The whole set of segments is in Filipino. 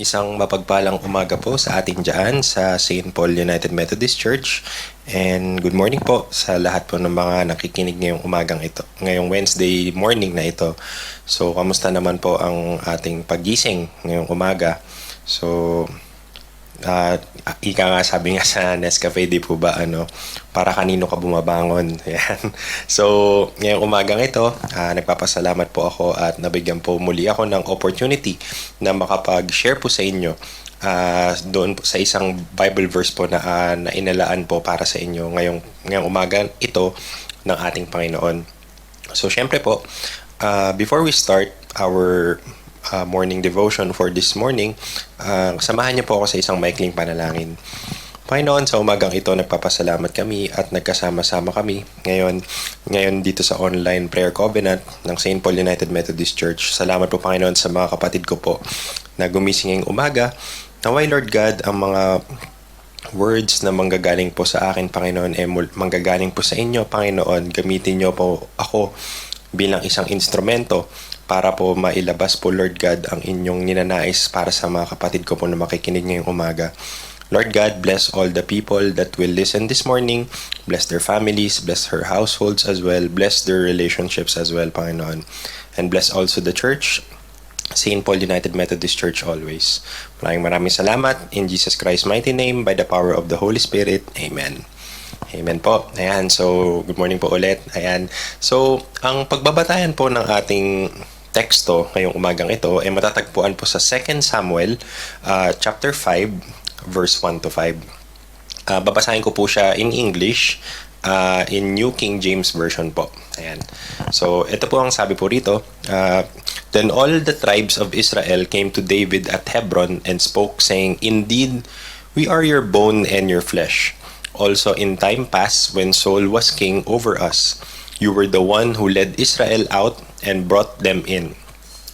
Isang mapagpalang umaga po sa ating dyan sa St. Paul United Methodist Church. And good morning po sa lahat po ng mga nakikinig ngayong umagang ito, ngayong Wednesday morning na ito. So, kamusta naman po ang ating paggising ngayong umaga? So, ika nga sabi nga sa Nescafe, di po ba, para kanino ka bumabangon? Yan. So, ngayong umagang ito, nagpapasalamat po ako at nabigyan po muli ako ng opportunity na makapag-share po sa inyo doon po sa isang Bible verse po na inalaan po para sa inyo ngayong umagang ito ng ating Panginoon. So, syempre po, before we start our morning devotion for this morning, samahan niyo po ako sa isang maikling panalangin. Panginoon, sa umagang ito, nagpapasalamat kami at nagkasama-sama kami ngayon dito sa online prayer covenant ng St. Paul United Methodist Church. Salamat po, Panginoon, sa mga kapatid ko po na gumising ngayong umaga. Naway, Lord God, ang mga words na manggagaling po sa akin, Panginoon, manggagaling po sa inyo, Panginoon. Gamitin niyo po ako bilang isang instrumento para po mailabas po, Lord God, ang inyong ninanais para sa mga kapatid ko po na makikinig ngayong umaga. Lord God, bless all the people that will listen this morning. Bless their families, bless her households as well. Bless their relationships as well, Panginoon. And bless also the church, St. Paul United Methodist Church always. Maraming salamat. In Jesus Christ's mighty name, by the power of the Holy Spirit. Amen. Amen po. Ayan, so good morning po ulit. Ayan. So, ang pagbabatayan po ng ating teksto ngayong umagang ito ay matatagpuan po sa 2 Samuel chapter 5 verse 1 to 5. Babasahin ko po siya in English, in New King James Version po. Ayan. So, ito po ang sabi po rito. Then all the tribes of Israel came to David at Hebron and spoke, saying, "Indeed, we are your bone and your flesh. Also in time past, when Saul was king over us, you were the one who led Israel out and brought them in.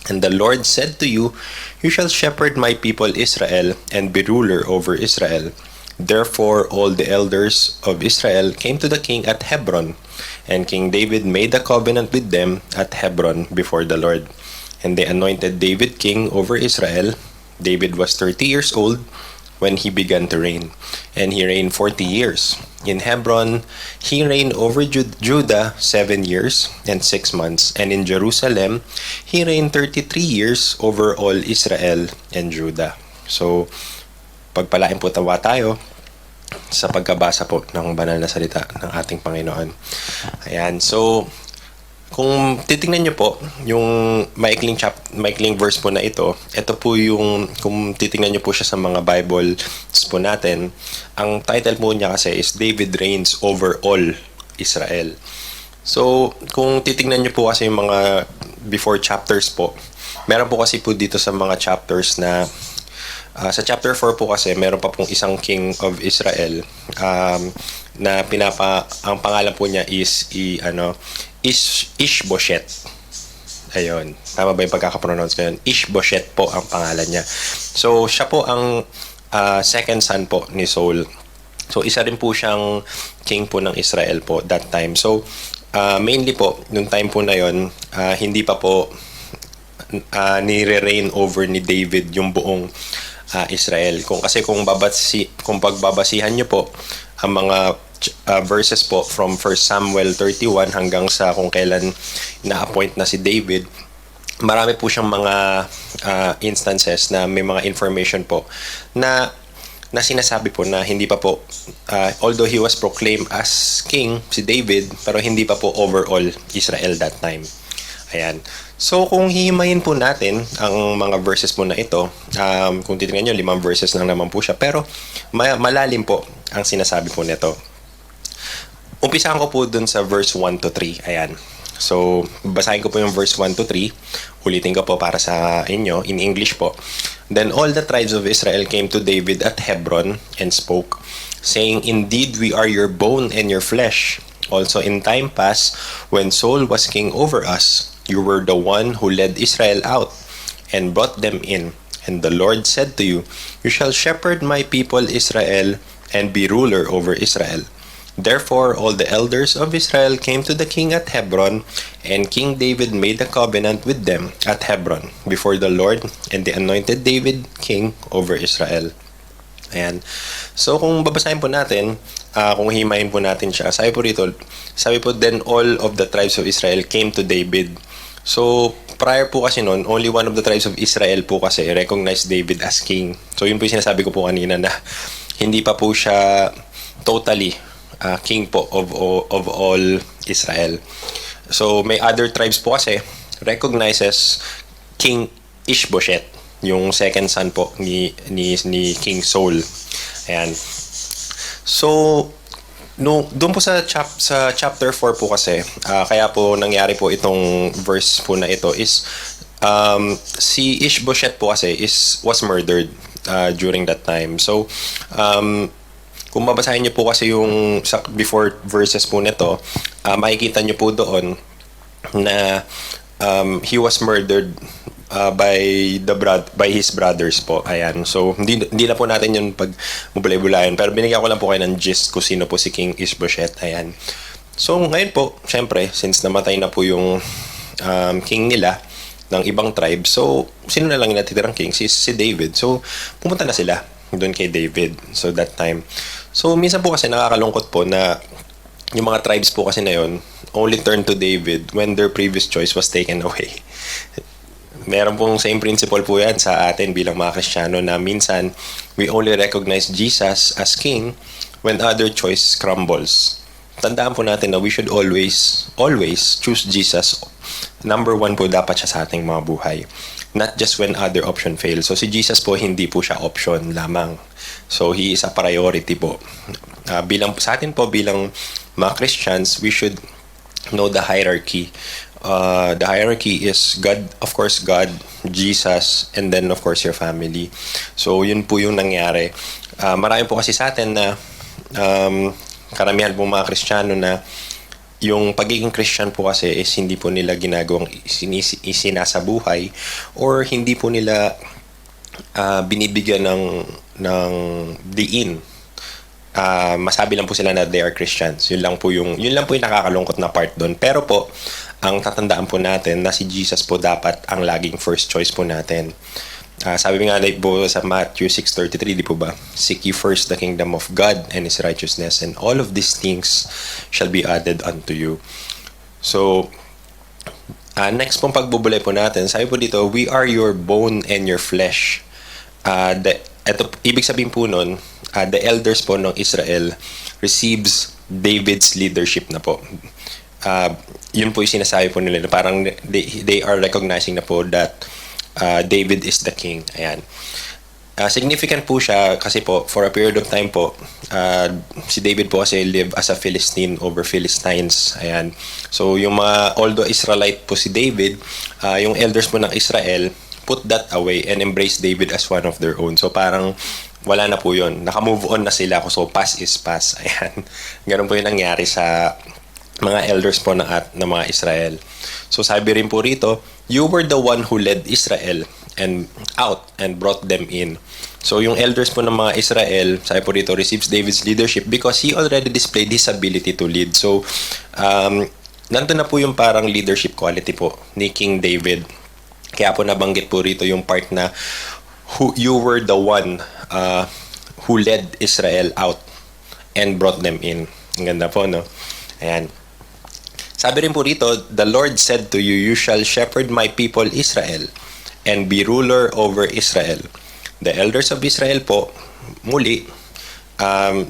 And the Lord said to you, you shall shepherd my people Israel and be ruler over Israel. Therefore all the elders of Israel came to the king at Hebron, and King David made a covenant with them at Hebron before the Lord. And they anointed David king over Israel. David was 30 years old when he began to reign, and he reigned 40 years. In Hebron, he reigned over Judah 7 years and 6 months, and in Jerusalem, he reigned 33 years over all Israel and Judah." So, pagpalain po tawa tayo sa pagkabasa po ng banal na salita ng ating Panginoon. Ayan, so kung titingnan nyo po yung maikling verse po na ito po yung, kung titingnan nyo po siya sa mga Bibles po natin, ang title po niya kasi is David Reigns Over All Israel. So, kung titingnan nyo po kasi yung mga before chapters po, meron po kasi po dito sa mga chapters na sa chapter 4 po kasi meron pa pong isang king of Israel na ang pangalan po niya is Ishbosheth. Ayun, tama ba yung pagkakapronounce ko yun? Ishbosheth po ang pangalan niya. So, siya po ang second son po ni Saul. So, isa rin po siyang king po ng Israel po that time. So, mainly po, nung time po na yun, hindi pa po nire-reign over ni David yung buong Israel. Kung pagbabasihan nyo po ang mga verses po from 1 Samuel 31 hanggang sa kung kailan na-appoint na si David, marami po siyang mga instances na may mga information po na sinasabi po na hindi pa po, although he was proclaimed as king, si David, pero hindi pa po overall Israel that time. Ayan. So, kung hihimayin po natin ang mga verses po na ito, kung titingnan nyo, 5 verses lang naman po siya, pero malalim po ang sinasabi po nito. Umpisahan ko po dun sa verse 1 to 3. Ayan. So, basahin ko po yung verse 1 to 3. Ulitin ko po para sa inyo, in English po. Then all the tribes of Israel came to David at Hebron and spoke, saying, "Indeed, we are your bone and your flesh. Also in time past, when Saul was king over us, you were the one who led Israel out and brought them in. And the Lord said to you, you shall shepherd my people Israel and be ruler over Israel. Therefore, all the elders of Israel came to the king at Hebron, and King David made a covenant with them at Hebron before the Lord, and they anointed David king over Israel. Ayan. So, kung babasahin po natin, kung himayin po natin siya, sabi po rito, sabi po, then all of the tribes of Israel came to David. So, prior po kasi noon, only one of the tribes of Israel po kasi recognized David as king. So, yun po yung sinasabi ko po kanina na hindi pa po siya totally king po of all Israel. So, may other tribes po kasi recognizes King Ishbosheth, yung second son po ni King Saul. Ayan. So, doon po sa chapter 4 po kasi, kaya po nangyari po itong verse po na ito is si Ishbosheth po kasi was murdered during that time. So, kung babasahin niyo po kasi yung before verses po nito, makikita niyo po doon na he was murdered by his brothers po. Ayan. So, hindi na po natin yun pag mubulay-bulayan. Pero binigyan ko lang po kayo ng gist kung sino po si King Ishbosheth. Ayan. So, ngayon po, syempre, since namatay na po yung king nila ng ibang tribe, so, sino na lang yung natitirang king? Si David. So, pumunta na sila doon kay David. So, that time. So, minsan po kasi nakakalungkot po na yung mga tribes po kasi na yun only turn to David when their previous choice was taken away. Meron pong same principle po yan sa atin bilang mga Kristiyano na minsan we only recognize Jesus as King when other choice crumbles. Tandaan po natin na we should always choose Jesus. Number one po dapat siya sa ating mga buhay. Not just when other option fail. So si Jesus po hindi po siya option lamang. So he is a priority po. Bilang sa atin po bilang mga Christians, we should know the hierarchy. The hierarchy is God, of course God, Jesus, and then of course your family. So yun po yung nangyari. Marami po kasi sa atin na karamihan po mga Kristiyano na yung pagiging Christian po kasi is hindi po nila ginagawang isinasabuhay or hindi po nila binibigyan ng diin. Masabi lang po sila na they are Christians. Yun lang po yung nakakalungkot na part doon. Pero po, ang tatandaan po natin na si Jesus po dapat ang laging first choice po natin. Sabi nga po sa Matthew 6:33, di po ba? Seek ye first the kingdom of God and His righteousness, and all of these things shall be added unto you. So, next pong pagbubulay po natin, sabi po dito, we are your bone and your flesh. Ibig sabihin po nun, the elders po ng Israel receives David's leadership na po. Yun po yung sinasabi po nila, parang they are recognizing na po that David is the king. Ayan. Significant po siya kasi po for a period of time po si David po kasi live as a Philistine over Philistines. Ayan. So yung although Israelite po si David, yung elders po ng Israel put that away and embrace David as one of their own. So parang wala na po yun. Naka-move on na sila. So past is past. Ayan. Ganun po yung nangyari sa mga elders po ng mga Israel. So sabi rin po rito, you were the one who led Israel and out and brought them in. So yung elders po ng mga Israel, sabi po rito, receives David's leadership because he already displayed his ability to lead. So nandun na po yung parang leadership quality po ni King David. Kaya po nabanggit po rito yung part na you were the one who led Israel out and brought them in. Ang ganda po, no? Ayan. Sabi rin po rito, the Lord said to you, you shall shepherd my people Israel and be ruler over Israel. The elders of Israel po, muli,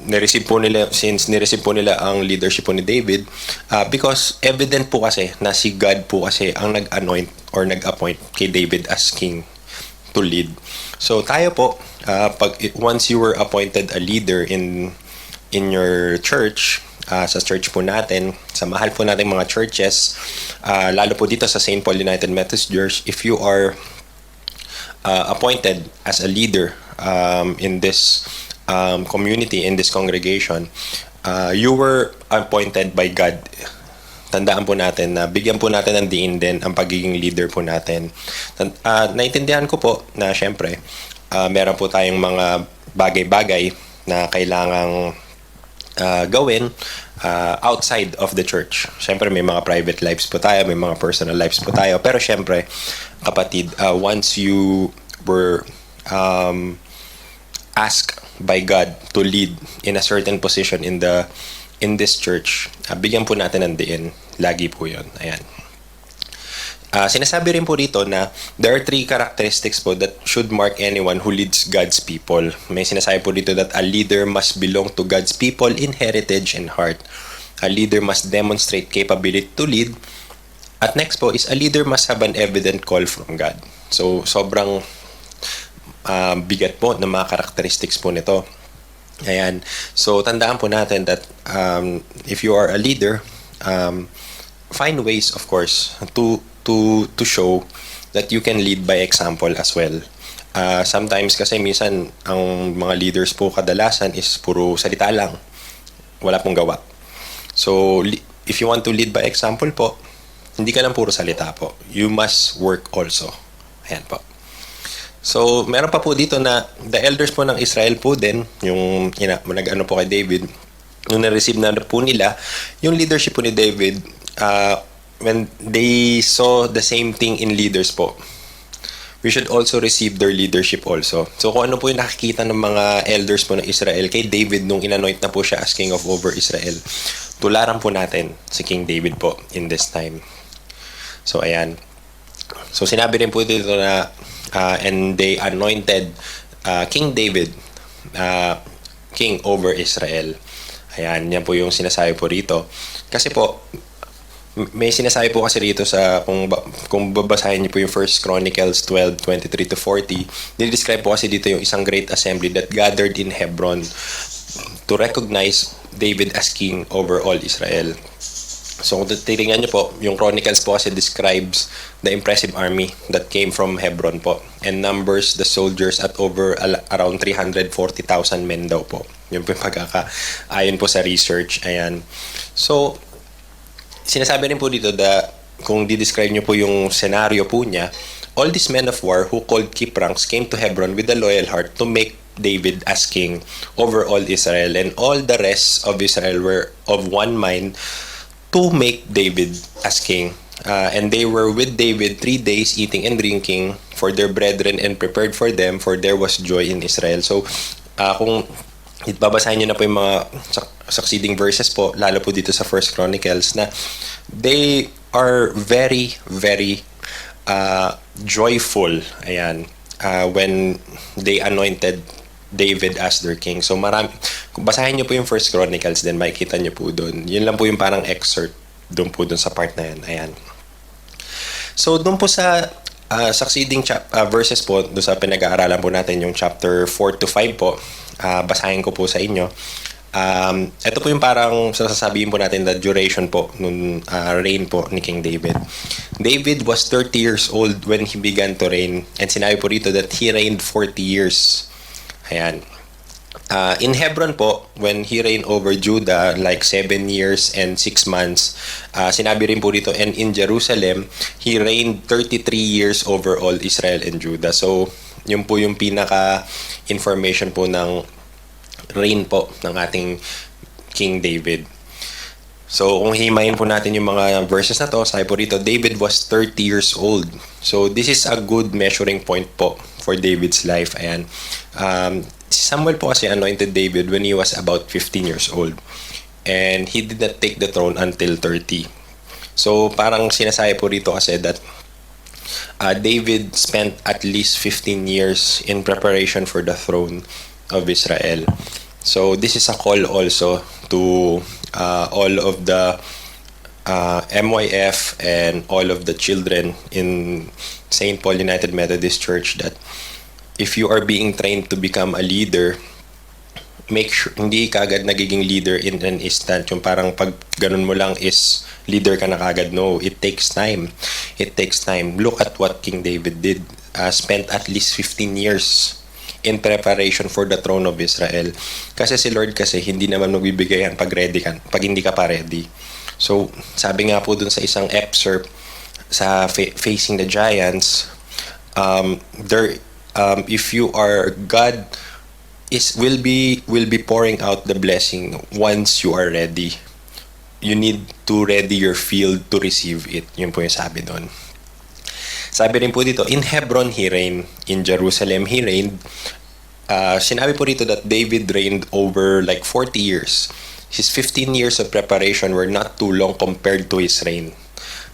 nireceive po nila ang leadership po ni David because evident po kasi na si God po kasi ang nag-anoint or nag-appoint kay David as king to lead. So tayo po, once you were appointed a leader in your church, sa church po natin, sa mahal po nating mga churches, lalo po dito sa St. Paul United Methodist Church, if you are appointed as a leader in this community, in this congregation, you were appointed by God. Tandaan po natin na bigyan po natin ng diin din ang pagiging leader po natin. Naintindihan ko po na syempre, meron po tayong mga bagay-bagay na kailangang gawin outside of the church. Siyempre, may mga private lives po tayo, may mga personal lives po tayo. Pero siyempre, kapatid, once you were asked by God to lead in a certain position in this church, bigyan po natin ng diin. Lagi po yun. Ayan. Sinasabi rin po dito na there are 3 characteristics po that should mark anyone who leads God's people. May sinasabi po dito that a leader must belong to God's people in heritage and heart. A leader must demonstrate capability to lead. At next po is a leader must have an evident call from God. So, sobrang bigat po ng mga characteristics po nito. Ayan. So, tandaan po natin that if you are a leader, find ways, of course, to show that you can lead by example as well. Sometimes kasi minsan ang mga leaders po kadalasan is puro salita lang. Wala pong gawa. So, if you want to lead by example po, hindi ka lang puro salita po. You must work also. Ayan po. So, meron pa po dito na the elders po ng Israel po din, yung nag-ano po kay David, nung na-receive na po nila, yung leadership po ni David, when they saw the same thing in leaders po, we should also receive their leadership also. So kung ano po yung nakikita ng mga elders po ng Israel kay David nung inanoint na po siya as king of over Israel, tularan po natin si King David po in this time. So ayan. So sinabi rin po dito na and they anointed King David king over Israel. Ayan, yan po yung sinasabi po rito. Kasi po, may sinasabi po kasi rito sa kung babasahin niyo po yung 1 Chronicles 12:23 to 40, dinidescribe po kasi dito yung isang great assembly that gathered in Hebron to recognize David as king over all Israel. So kung titingnan niyo po, yung Chronicles po kasi describes the impressive army that came from Hebron po and numbers the soldiers at over around 340,000 men daw po. Yun po yung ayon po sa research. Ayan. So, sinasabi rin po dito that kung di-describe nyo po yung scenario po niya, all these men of war who called keep ranks came to Hebron with a loyal heart to make David as king over all Israel, and all the rest of Israel were of one mind to make David as king. And they were with David 3 days eating and drinking for their brethren and prepared for them, for there was joy in Israel. So, kung babasahin nyo na po yung mga succeeding verses po, lalo po dito sa 1 Chronicles, na they are very, very joyful, ayan, when they anointed David as their king. So kung basahin nyo po yung 1 Chronicles, then makikita nyo po doon. Yun lang po yung parang excerpt doon po doon sa part na yan. Ayan. So doon po sa succeeding verses po, doon sa pinag-aaralan po natin yung chapter 4 to 5 po, basahin ko po sa inyo. Ito po yung parang sasabihin po natin the duration po nung reign po ni King David. David was 30 years old when he began to reign, and sinabi po rito that he reigned 40 years. Ayan. In Hebron po, when he reigned over Judah like 7 years and 6 months, sinabi rin po dito, and in Jerusalem, he reigned 33 years over all Israel and Judah. So, yun po yung pinaka-information po ng reign po ng ating King David. So, kung himayin po natin yung mga verses na to, sabi po rito, David was 30 years old. So, this is a good measuring point po for David's life. Ayan. Si Samuel po kasi anointed David when he was about 15 years old. And he did not take the throne until 30. So, parang sinasabi po rito kasi that David spent at least 15 years in preparation for the throne of Israel. So, this is a call also to all of the MYF and all of the children in St. Paul United Methodist Church that if you are being trained to become a leader, make sure hindi ka agad nagiging leader in an instant. Yung parang pag ganun mo lang is leader ka na kagad. No, it takes time. It takes time. Look at what King David did. Spent at least 15 years in preparation for the throne of Israel. Kasi si Lord kasi hindi naman magbibigay yan pag ready ka, pag hindi ka pa ready. So, sabi nga po dun sa isang excerpt sa Facing the Giants, if you are God will be pouring out the blessing once you are ready. You need to ready your field to receive it. Yun po yung sabi doon. Sabi rin po dito, in Hebron he reigned, in Jerusalem he reigned. Sinabi po dito that David reigned over like 40 years. His 15 years of preparation were not too long compared to his reign.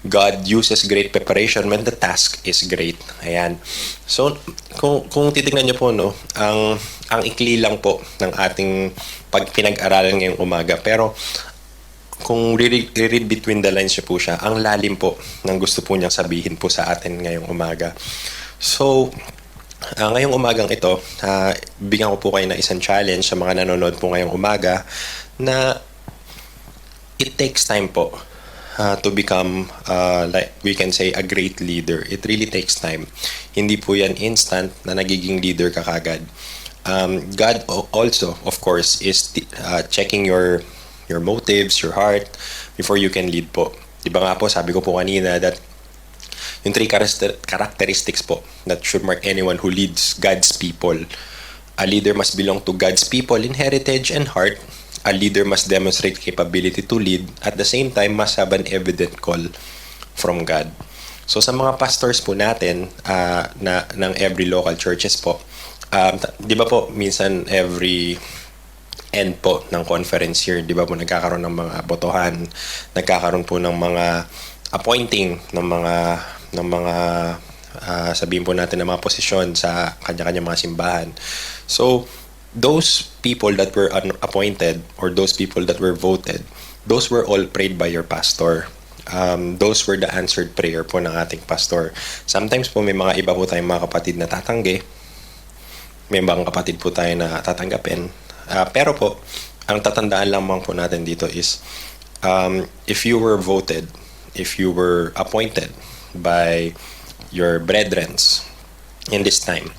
God uses great preparation when the task is great. Ayan. So, kung titignan niyo po, no, ang ikli lang po ng ating pinag-aralan ngayong umaga. Pero, kung read between the lines niyo po siya, ang lalim po ng gusto po niyang sabihin po sa atin ngayong umaga. So, ngayong umagang ito, bigyan ko po kayo na isang challenge sa mga nanonood po ngayong umaga na it takes time po to become, like we can say, a great leader. It really takes time. Hindi po yan instant na nagiging leader ka kagad. God also, of course, is checking your motives, your heart, before you can lead po. Diba nga po, sabi ko po kanina that yung 3 characteristics po that should mark anyone who leads God's people. A leader must belong to God's people in heritage and heart. A leader must demonstrate capability to lead. At the same time, must have an evident call from God. So sa mga pastors po natin ng every local churches po, di ba po minsan every end po ng conference here, di ba po nagkakaroon ng mga botohan, nagkakaroon po ng mga appointing ng mga sabihin po natin ng mga posisyon sa kanya-kanya mga simbahan. So, those people that were appointed or those people that were voted, those were all prayed by your pastor. Those were the answered prayer po ng ating pastor. Sometimes po may mga iba po tayong mga kapatid na tatanggi, may ibang kapatid po tayo na tatanggapin. Pero po, ang tatandaan lamang po natin dito is, if you were voted, if you were appointed by your brethrens in this time,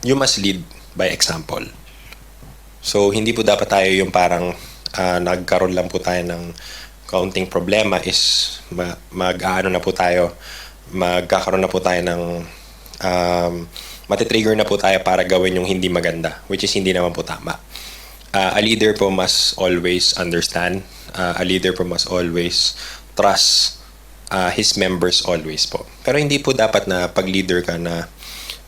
you must lead by example. So, hindi po dapat tayo yung parang nagkaroon lang po tayo ng kaunting problema is magkakaroon na po tayo ng matitrigger na po tayo para gawin yung hindi maganda, which is hindi naman po tama. A leader po must always understand. A leader po must always trust his members always po. Pero hindi po dapat na pag-leader ka na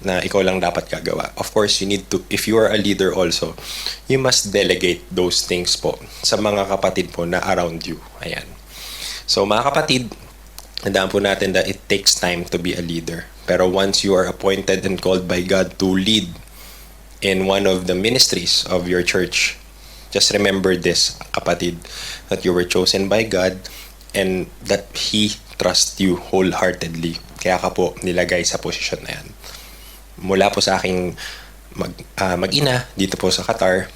ikaw lang dapat gagawa. Of course, you need to, if you are a leader also, you must delegate those things po sa mga kapatid po na around you. Ayan. So mga kapatid, tandaan po natin that it takes time to be a leader. Pero once you are appointed and called by God to lead in one of the ministries of your church, just remember this, kapatid, that you were chosen by God and that He trusts you wholeheartedly. Kaya ka po nilagay sa posisyon na yan. Mula po sa aking mag-ina dito po sa Qatar,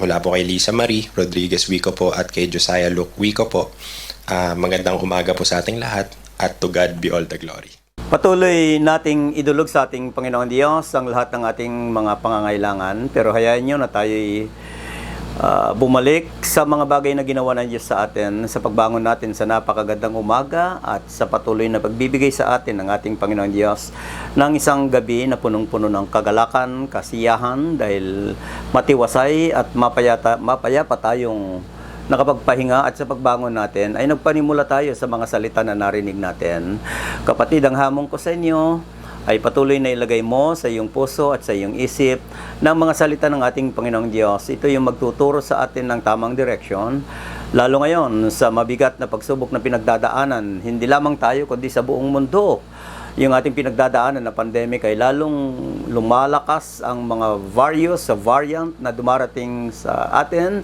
mula po kay Lisa Marie Rodriguez Wico po at kay Josiah Luke Wico po, magandang umaga po sa ating lahat at to God be all the glory. Patuloy nating idulog sa ating Panginoon Diyos ang lahat ng ating mga pangangailangan, pero hayaan nyo na tayo'y bumalik sa mga bagay na ginawa ng Diyos sa atin sa pagbangon natin sa napakagandang umaga at sa patuloy na pagbibigay sa atin ng ating Panginoon Diyos ng isang gabi na punong-puno ng kagalakan, kasiyahan dahil matiwasay at mapayapa tayong nakapagpahinga at sa pagbangon natin ay nagpanimula tayo sa mga salita na narinig natin. Kapatid, ang hamon ko sa inyo ay patuloy na ilagay mo sa iyong puso at sa iyong isip ng mga salita ng ating Panginoong Diyos. Ito yung magtuturo sa atin ng tamang direksyon. Lalo ngayon sa mabigat na pagsubok na pinagdadaanan, hindi lamang tayo kundi sa buong mundo. Yung ating pinagdadaanan na pandemic ay lalong lumalakas ang mga variant na dumarating sa atin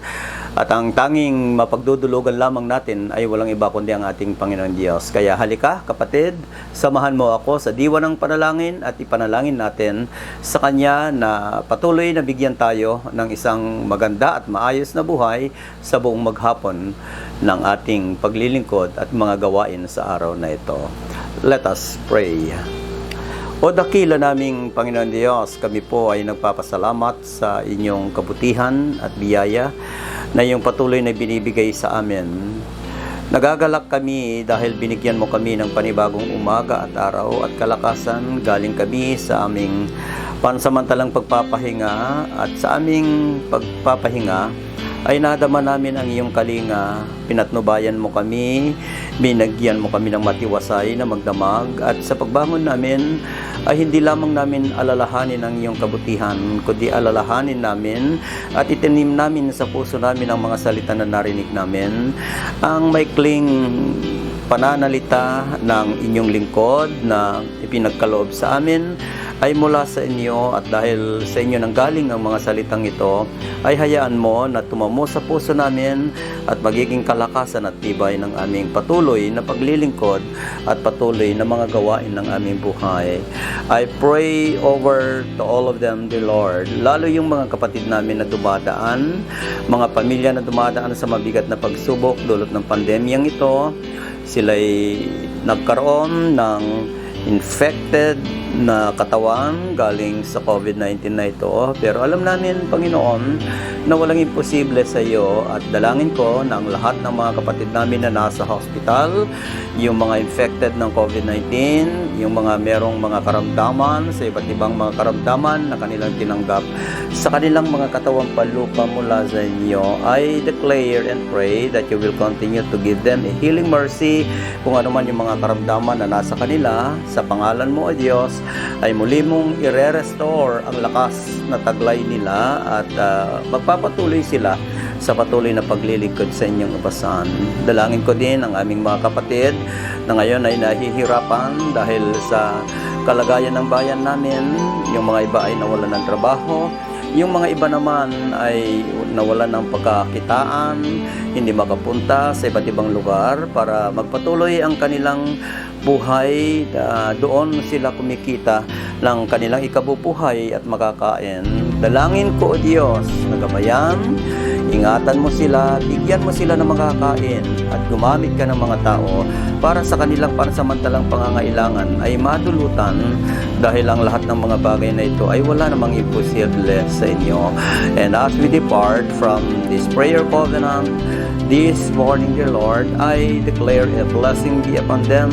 at ang tanging mapagdudulugan lamang natin ay walang iba kundi ang ating Panginoon Diyos. Kaya halika kapatid, samahan mo ako sa diwa ng panalangin at ipanalangin natin sa Kanya na patuloy na bigyan tayo ng isang maganda at maayos na buhay sa buong maghapon ng ating paglilingkod at mga gawain sa araw na ito. Let us pray. O dakila naming Panginoon Diyos, kami po ay nagpapasalamat sa inyong kabutihan at biyaya na iyong patuloy na binibigay sa amin. Nagagalak kami dahil binigyan mo kami ng panibagong umaga at araw at kalakasan. Galing kami sa aming pansamantalang pagpapahinga at sa aming pagpapahinga ay nadama namin ang iyong kalinga. Pinatnubayan mo kami, binagyan mo kami ng matiwasay na magdamag at sa pagbangon namin ay hindi lamang namin alalahanin ang iyong kabutihan, kundi alalahanin namin at itinim namin sa puso namin ang mga salita na narinig namin, ang maikling pananalita ng inyong lingkod na ipinagkaloob sa amin ay mula sa inyo, at dahil sa inyo nanggaling ang mga salitang ito, ay hayaan mo na tumamo sa puso namin at magiging kalakasan at tibay ng aming patuloy na paglilingkod at patuloy na mga gawain ng aming buhay. I pray over to all of them, dear Lord, lalo yung mga kapatid namin na dumadaan, mga pamilya na dumadaan sa mabigat na pagsubok dulot ng pandemyang ito. Sila'y nagkaroon ng infected na katawan galing sa COVID-19 na ito. Pero alam namin, Panginoon, na walang imposible sa iyo, at dalangin ko na ang lahat ng mga kapatid namin na nasa hospital, yung mga infected ng COVID-19, yung mga merong mga karamdaman sa iba't ibang mga karamdaman na kanilang tinanggap sa kanilang mga katawang palupa mula sa inyo, I declare and pray that you will continue to give them a healing mercy kung ano man yung mga karamdaman na nasa kanila. Sa pangalan mo, O Diyos, ay muli mong ire-restore ang lakas na taglay nila at magpapatuloy sila sa patuloy na paglilingkod sa inyong kabasan. Dalangin ko din ang aming mga kapatid na ngayon ay nahihirapan dahil sa kalagayan ng bayan namin. Yung mga iba ay nawalan ng trabaho, yung mga iba naman ay nawalan ng pagkakitaan, hindi makapunta sa iba't ibang lugar para magpatuloy ang kanilang buhay. Doon sila kumikita ng kanilang ikabubuhay at makakain. Dalangin ko, O Diyos, na gabayan, ingatan mo sila, bigyan mo sila ng makakain at gumamit ka ng mga tao para sa kanilang pansamantalang pangangailangan ay madulutan, dahil ang lahat ng mga bagay na ito ay wala namang imposible sa inyo. And as we depart from this prayer covenant this morning, dear Lord, I declare a blessing be upon them,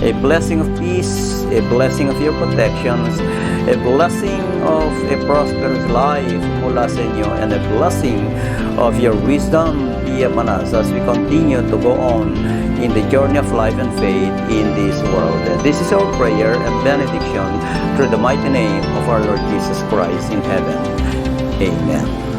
a blessing of peace, a blessing of your protections, a blessing of a prosperous life mula sa inyo, and a blessing of your wisdom be upon us as we continue to go on in the journey of life and faith in this world. This is our prayer and benediction through the mighty name of our Lord Jesus Christ in heaven. Amen.